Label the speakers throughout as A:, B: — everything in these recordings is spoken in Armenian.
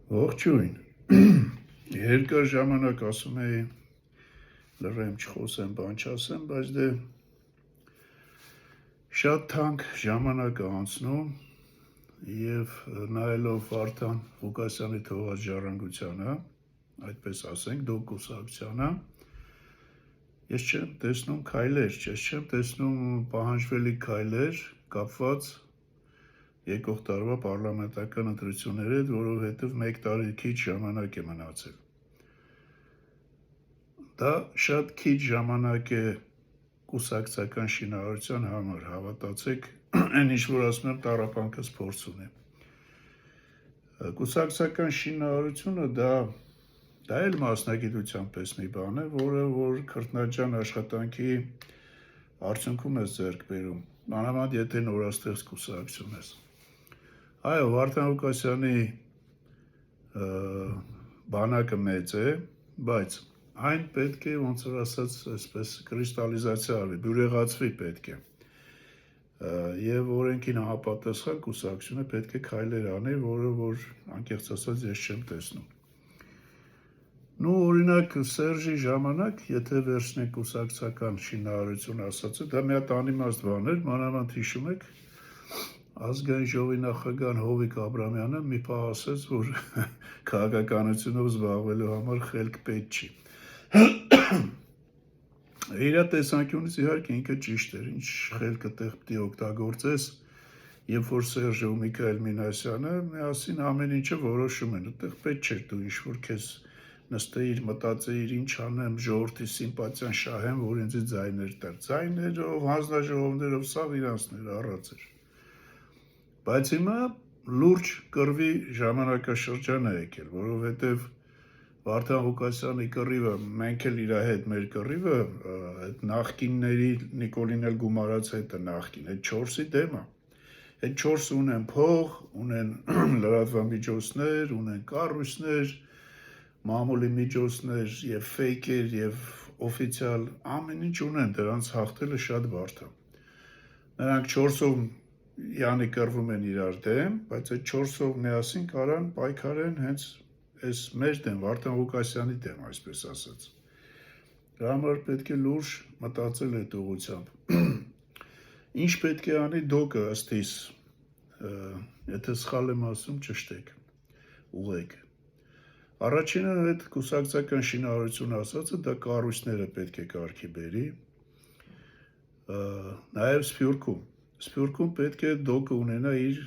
A: Ողջույն։ Երկար ժամանակ ասում էի լռեմ, չխոսեմ, բան չասեմ, բայց դե շատ թանկ ժամանակ է անցնում եւ նայելով Վարդան Ղուկասյանի թողած ժառանգությանը, այդպես ասենք, դոկուսակցությանը, ես չեմ տեսնում քայլեր, ես չեմ տեսնում պահանջվելի քայլեր կապված եկող տարվա պարլամենտական ընտրությունների հետ, որովհետև 1 տարի քիչ ժամանակ է մնացել։ Դա շատ քիչ ժամանակ է կուսակցական շինարարության համար, հավատացեք, այն ինչ որ ասում եմ, տառապանքս փորձ ունի։ Կուսակցական շինարարությունը դա էլ մասնագիտության պես մի բան է, որը որ քրտնաջան աշխատանքի արդյունքում ես ձեռք բերում, մանավանդ եթե նորաստեղծ կուսակցություն ես։ Այո, Վարդան Ղուկասյանի բանակը մեծ է, բայց այն պետք է, ոնց որ ասած, այսպես կրիստալիզացիա արվի, բյուրեղացվի պետք է։ Եվ օրենքին համապատասխան կուսակցությունը պետք է քայլեր անի, որը որ անկեղծ ասած ես չեմ տեսնում։ Նու օրինակ Սերժի ժամանակ, եթե վերցնենք կուսակցական շինարարություն ասածը, դա մի հատ անիմաստ բան էր, մանավանդ հիշում եք, Ազգային ժողովի նախագահ Հովիկ Աբրամյանը մի պահ ասեց, որ քաղաքականությունով զբաղվելու համար խելք պետք չի։ Իր տեսանկյունից իհարկե ինքը ճիշտ էր, ինչ խելքը տեղ պետք է օգտագործես, երբ որ Սերժը ու Միքայել Մինասյանը միասին ամեն ինչը որոշում են, այդտեղ պետք չէր դու ինչ-որ քեզ նստեիր, մտածեիր, ինչ անեմ, ժողովրդի սիմպաթիան շահեմ, որ ինձ ձայներ տար։ Ձայներով, հանձնաժողովներով, սա իրանցներ առած էր։ Բայց հիմա լուրջ կռվի ժամանակաշրջան է եկել, որովհետև Վարդան Ղուկասյանի կռիվը, մենք էլ իր հետ մեր կռիվը, այդ նախկինների Նիկոլին էլ գումարած հետը նախկին, այդ 4-ի դեմ է։ Այդ 4-ը ունեն փող, ունեն լրատվամիջոցներ, ունեն կառույցներ, մամուլի միջոցներ եւ ֆեյքեր եւ օֆիցիալ ամեն ինչ ունեն, դրանց հաղթելը շատ բարդ է։ Նրանք 4-ով Յանի կռվում են իրար դեմ, բայց այդ 4-ով միասին կարան պայքարեն հենց այս մեր դեմ, Վարդան Ղուկասյանի դեմ, այսպես ասած։ Դրա համար պետք է լուրջ մտածել այդ ուղղությամբ։ Ինչ պետք է անի դոկը ըստ իս, եթե սխալ եմ ասում, ճշտեք, ուղղեք։ Առաջինը այդ կուսակցական շինարարություն ասածը, դա կառույցները պետք է կարգի բերի, նաև Սփյուռքում պետք է դոկը ունենա իր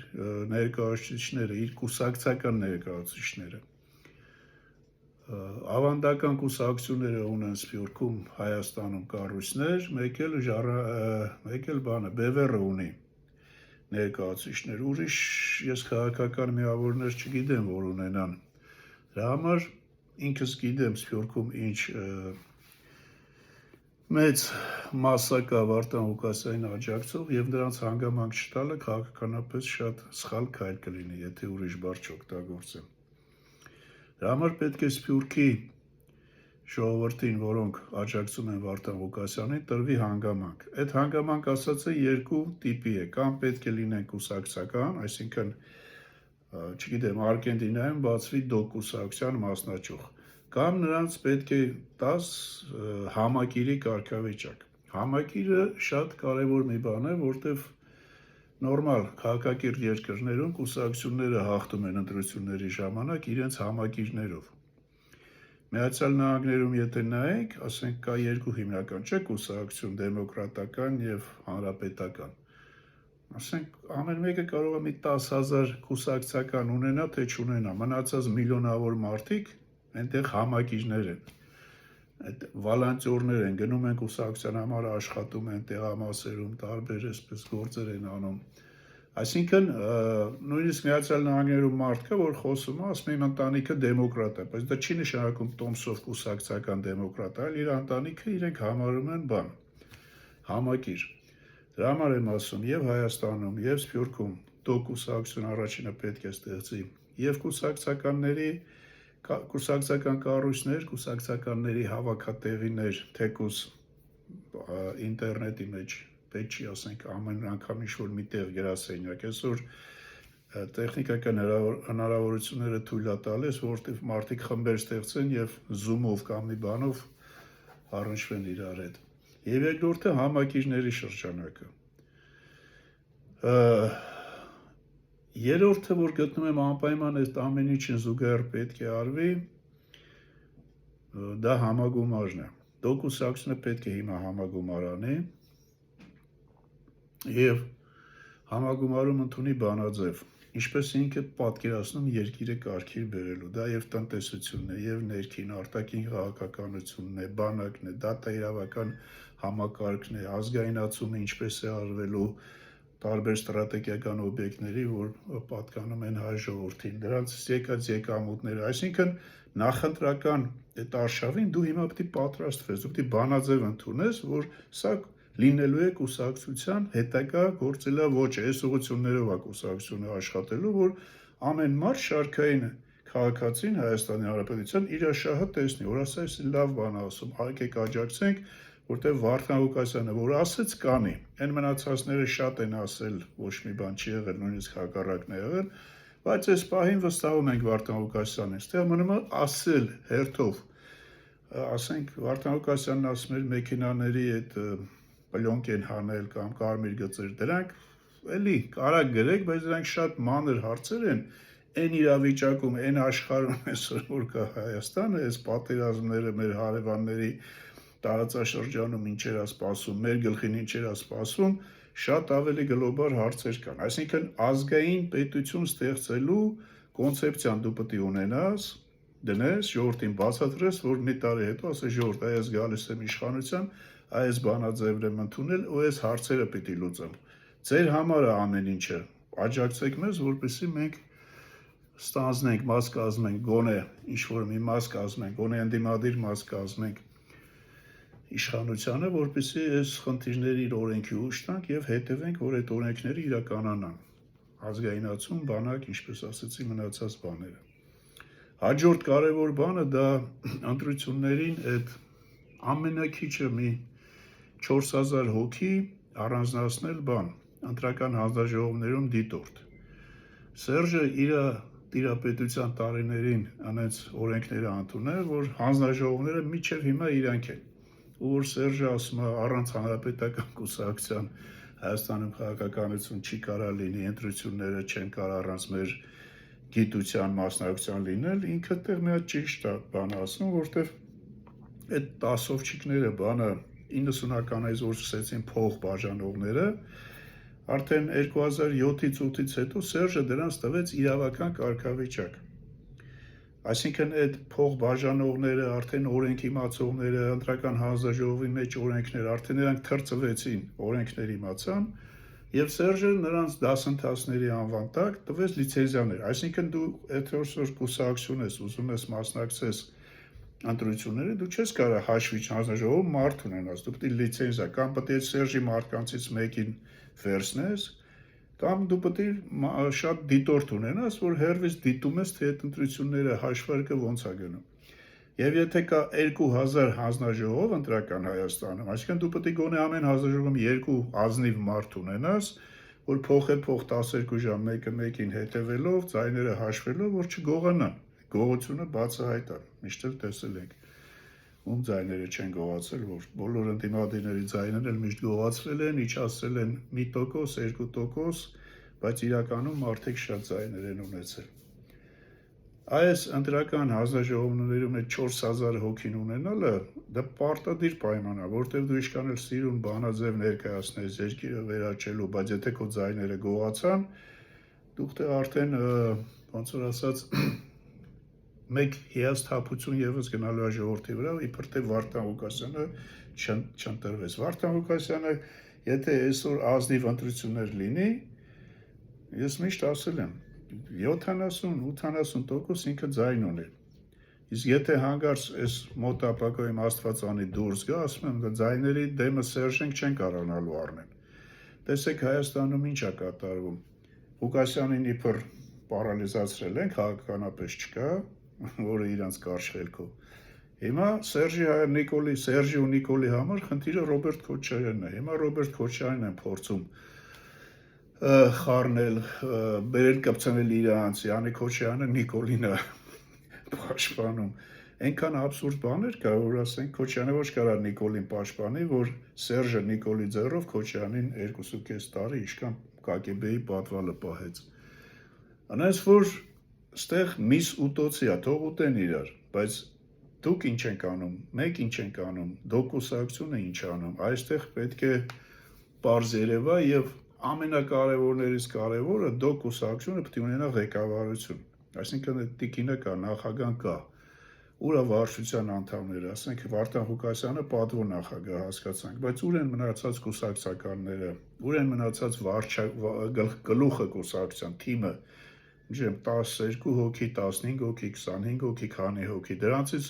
A: ներկայացուցիչները, իր կուսակցական ներկայացուցիչները։ Ավանդական կուսակցությունները ունեն Սփյուռքում, Հայաստանում կառույցներ, մեկ էլ բանը Բևեռը ունի ներկայացուցիչներ, ուրիշ ես քաղաքական միավորներ չգիտեմ, որ ունենան։ Դրա համար ինքս գիտեմ Սփյուռքում ինչ մեծ մասսա կա Վարդան Ղուկասյանին աջակցող եւ նրանց հանգամանք չտալը քաղաքականապես շատ սխալ քայլ կլինի, եթե ուրիշ բառ չօգտագործեմ։ Դրա համար պետք է Սփյուռքի ժողովրդին, որոնք աջակցում են Վարդան Ղուկասյանին, տրվի հանգամանք։ Այդ հանգամանք ասածը երկու տիպի է, կամ պետք է լինեն կուսակցական, այսինքն, չգիտեմ, Արգենտինայում բացվի դոկուսակցության մասնաճյուղ, կամ նրանց պետք է տաս համակիրի կարգավիճակ։ Համակիրը շատ կարևոր մի բան է, որտեվ նորմալ քաղաքակիրթ երկրներում կուսակցությունները հաղթում են ընտրությունների ժամանակ իրենց համակիրներով։ Միացյալ Նահանգներում եթե նայեք, ասենք կա երկու հիմնական չէ կուսակցություն, դեմոկրատական եւ հանրապետական։ Ասենք ամեն մեկը կարող է մի 10,000 կուսակցական ունենա, թե չունենա, մնացած միլիոնավոր մարդիկ այնտեղ համակիրներ են, այդ վալանտյորներ են, գնում են կուսակցության համար աշխատում են տեղամասերում, տարբեր այսպես գործեր են անում։ Այսինքն նույնիսկ Միացյալ Նահանգներում մարդ կա, որ խոսում է, ասում է իմ ընտանիքը դեմոկրատ է, բայց դա չի նշանակում տոմսով կուսակցական դեմոկրատ, այլ իր ընտանիքը իրենք համարում են բան, համակիր։ Դրա համար եմ ասում, եւ Հայաստանում, եւ Սփյուռքում դոկուսակցություն առաջինը պետք է ստեղծի, եւ կուսակցական կառույցներ, կուսակցականների հավաքատեղիներ, թեկուզ ինտերնետի մեջ, պետք չի ասենք ամեն անգամ ինչ-որ մի տեղ գրասենյակ, այսօր տեխնիկական հնարավորությունները թույլ է տալիս, որովհետև մարդիկ խմբեր ստեղծեն եւ Zoom-ով կամ մի բանով առնչվեն իրար հետ։ Եվ երկրորդը համակիրների շրջանակը։ Երրորդը, որ գտնում եմ անպայման այդ ամեն ինչին զուգահեռ պետք է արվի, դա համագումարն է։ Դոկուսակցությունը պետք է հիմա համագումար անի եւ համագումարում ընդունի բանաձև, ինչպես ինքը պատկերացնում երկիրը կարգիր բերելու, դա եւ տնտեսությունն է, եւ ներքին արտաքին քաղաքականությունն է, բանակն է, դատաիրավական համակարգն է, ազգայնացումը ինչպես է արվելու տարբեր ստրատեգիական օբյեկտների, որ պատկանում են հայ ժողովրդին, դրանց եկած եկամուտները, այսինքն նախընտրական այդ արշավին դու հիմա պետք է պատրաստվես, դու պետք է բանաձև ընդունես, որ սա լինելու է կուսակցության հետագա գործելաոճը, այս ուղղություններով է կուսակցությունը աշխատելու, որ ամեն մարդ շարքային քաղաքացին Հայաստանի Հանրապետության իր շահը տեսնի, որ ասա էս լավ բան ասում, եկեք աջակցենք, որտեղ Վարդան Ղուկասյանը, որ ասեց կանի, այն մնացածները շատ են ասել, ոչ մի բան չի եղել, նույնիսկ հակառակն է եղել, բայց այս պահին վստահում ենք Վարդան Ղուկասյանին, այստեղ մնում է ասել հերթով, ասենք Վարդան Ղուկասյանն ասում էր մեքենաների այդ պլյոնկ են հանել կամ կարմիր գծեր, դրանք էլի կարակ գրեք, բայց դրանք շատ մանր հարցեր են, այն իրավիճակում, այն աշխարհում այսօր որ կա Հայաստանը, այս պատերազմները մեր հարևանների տարածաշրջանում ինչեր է սպասում, մեր գլխին ինչեր է սպասում, շատ ավելի գլոբալ հարցեր կան։ Այսինքն ազգային պետություն ստեղծելու կոնցեպցիան դու պետք է ունենաս, դնես, ժողովրդին բացատրես, որ մի տարի հետո ասես ժողովուրդ, այս գալիս եմ իշխանության, այս բանաձևն եմ ընդունել ու այս հարցերը պիտի լուծեմ։ Ձեր համար է ամեն ինչը։ Աջակցեք մեզ, որպեսզի մենք ստանձնենք, մաս կազմենք, գոնե ինչ-որ մի մաս կազմենք, գոնե ընդդիմադիր մաս կազմենք իշխանությանը, որպեսզի այս խնդիրների իր օրենքի ուժ տանք եւ հետևենք, որ այդ օրենքները իրականանան։ Ազգայնացում, բանակ, ինչպես ասացի, մնացած բաները։ Հաջորդ կարևոր բանը դա ընտրություններին այդ ամենակիչը մի 4000 հոգի առանձնացնել բան, ընտրական հանձնաժողովներում դիտորդ։ Սերժը իր տիրապետության տարիներին անց օրենքները ընդունել, որ հանձնաժողովները միջև հիմա իրանք են։ Որ Սերժը ասում է առանց հանրապետական կուսակցության Հայաստանում քաղաքականություն չի կարա լինի, ընտրությունները չեն կարող առանց մեր գիտության մասնակցության լինել, ինքը տեղ մի հատ ճիշտ է բան ասում, որտեվ այդ տասովչիկները բանը 90-ականից որ սկսեցին փող բաժանողները, արդեն 2007-ից 8-ից հետո Սերժը դրանց տվեց իրավական կարգավիճակ։ Այսինքն այդ փող բաժանողները, արդեն օրենք իմացողները, ընտրական հանձնաժողովի մեջ օրենքներ, արդեն նրանք թրծվեցին, օրենքներ իմացան, եւ Սերժը նրանց դասընթացների անվան տակ տվեց լիցենզիաներ։ Այսինքն դու այսօր կուսակցություն ես, ուզում ես մասնակցես ընտրությունները, դու չես կարող հաշվիչ հանձնաժողով մարդ ունենաս, դու պետք է լիցենզիա կամ պետք է Սերժի մարդկանցից մեկին վերցնես, կամ դու պետք է շատ դիտորդ ունենաս, որ հերվից դիտում ես, թե այդ ընտրությունները հաշվարկը ոնց է գնում։ Եվ եթե կա 2000 հանձնաժողով ընտրական Հայաստանում, այսինքն դու պետք է գոնե ամեն հանձնաժողովում 2 ազնիվ մարդ ունենաս, որ փոխ 12 ժամ մեկը մեկին հետևելով, ձայները հաշվելով, որ չգողանան։ Գողությունը բացահայտ է, միշտ էլ տեսել ենք։ Ում ձայները չեն գողացել, որ բոլոր ընդդիմադիրների ձայները միշտ գողացվել են, իջացել են 1%, 2%, բայց իրականում մարդիկ շատ ձայներ են ունեցել։ Այս ընտրական հանձնաժողովներում այդ 4000 հոգին ունենալը դա պարտադիր պայման է, որտեղ դու ինչքան էլ սիրուն բանաձև ներկայացնես երկիրը վերաճելու, բայց եթե քո ձայները գողացան, դուք արդեն ոնց որ ասած մեկ հիասթափություն եւս գնալու է ժողովրդի վրա, իբր թե Վարդան Ղուկասյանը չընտրվեց։ Վարդան Ղուկասյանը, եթե այսօր ազնիվ ընտրություններ լինի, ես միշտ ասել եմ, 70-80% ինքը ձայն ունի։ Իսկ եթե հանգարց այս մոտ ապագայում Աստված անի դուրս գա, ասում եմ, ձայների դեմը Սերժենք չեն կարողանալու առնել։ Տեսեք Հայաստանում ինչ է կատարվում։ Ղուկասյանին իբր պարալիզացրել են, քաղաքականապես չկա, որը իրանց կարճ խելքով։ Հիմա Սերժի ու Նիկոլի համար խնդիրը Ռոբերտ Քոչարյանն է։ Հիմա Ռոբերտ Քոչարյանն է փորձում խառնել, բերել կպցնել իրանց, Յանիկ Քոչարյանը Նիկոլինը պաշտպանում։ Այնքան աբսուրդ բաներ կա, որ ասենք Քոչյանը ոչ կարա Նիկոլին պաշտպանի, որ Սերժը Նիկոլի ձեռով Քոչյանին 2.5 տարի իշքան ԿԳԲ-ի պատվալը պահեց։ Անես որ ստեղ միս ուտոցի է, թող ուտեն իրար, բայց դուք ինչ ենք անում, մենք ինչ ենք անում, դոկուսակցությունը ինչ անում, այստեղ պետք է պարզ երևա եւ ամենակարևորներից կարևորը դոկուսակցությունը պետք է ունենա ղեկավարություն, այսինքն այդ տիկինը կա, նախագահան կա, ուրա վարչության անդամները, ասենք Վարդան Ղուկասյանը պատվո նախագահ հասկացանք, բայց ուր են մնացած կուսակցականները, ուր են մնացած գլուխը կուսակցության թիմը, Ջեմ 12 հոգի, 15 հոգի, 25 հոգի, քանի հոգի, դրանցից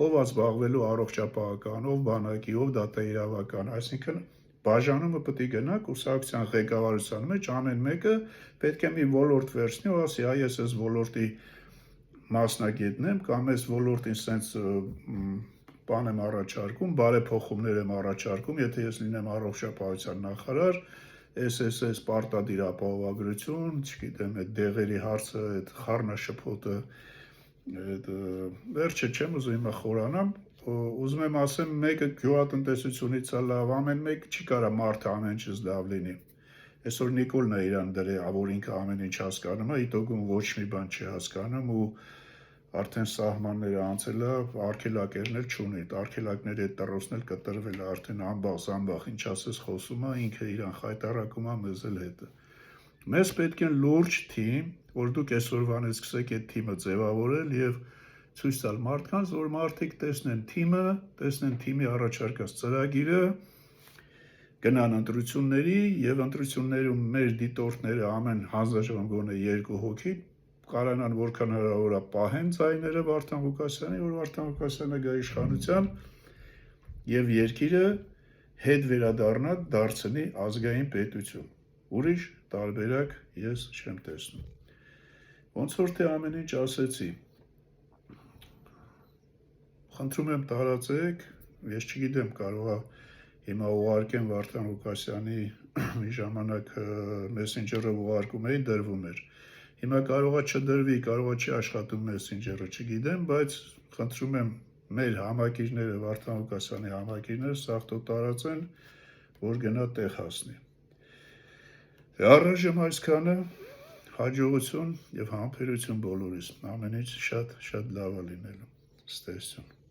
A: ով զբաղվելու առողջապահական, ով բանակի, ով դատաիրավական, այսինքն բաժանումը պետք է գնա կուսակցության ղեկավարության մեջ, ամեն մեկը պետք է մի ոլորտ վերցնի ու ասի, այ ես այս ոլորտի մասնագետն եմ, կամ այս ոլորտին սենց բան եմ առաջարկում, բարեփոխումներ եմ առաջարկում, եթե ես լինեմ առողջապահության նախարար, այս պարտադիր ապահովագրություն, չգիտեմ, այդ դեղերի հարցը, այդ խառնաշփոթը, վերջը չեմ ուզում հիմա խորանամ, ուզում եմ ասեմ, մեկը գյուղատնտեսությունից է լավ, ամեն մեկ չի կարա մարդը ամեն ինչից լավ լինի։ Այսօր Նիկոլն է իրան դրե, որ ինքը ամեն ինչ հասկանում է, իտոգում ոչ մի բան չի հասկանում ու արդեն սահմանները անցել է, արգելակերներ չունի, արգելակների այդ տրոսն էլ կտրվել է, արդեն ամբախ, ինչ ասես խոսում է, ինքը իրան խայտարակում է մեզ էլ հետը։ Մեզ պետք է լուրջ թիմ, որ դուք այսօրվանից սկսեք այդ թիմը ձևավորել եւ ցույց տալ մարդկանց, որ մարդիկ տեսնեն թիմը, տեսնեն թիմի առաջարկած ծրագիրը, գնան ընտրությունների եւ ընտրություններում մեր դիտորդները ամեն հանձնաժողով գոնե 2 հոգի կարանան որքան հնարավոր է պահեն ձայները Վարդան Ղուկասյանի, որ Վարդան Ղուկասյանը գա իշխանության եւ երկիրը հետ վերադառնա դարձնի ազգային պետություն։ Ուրիշ տարբերակ ես չեմ տեսնում։ Ոնց որ թե ամեն ինչ ասեցի։ Խնդրում եմ տարածեք, ես չգիտեմ, կարող է հիմա ուղարկեմ Վարդան Ղուկասյանի մի ժամանակ մեսենջերով ուղարկում էի, դրվում էր։ Հիմա կարող է չդրվի, կարող է չի աշխատում մեսենջերը, չգիտեմ, բայց խնդրում եմ մեր համակիրները, Վարդան Ղուկասյանի համակիրները սաղթո տարածեն, որ գնա տեղ հասնի։ Առայժմ այսքանը, հաջողություն եւ համբերություն բոլորիս, ամեն ինչ շատ լավ է լինելու։ Ստեսություն։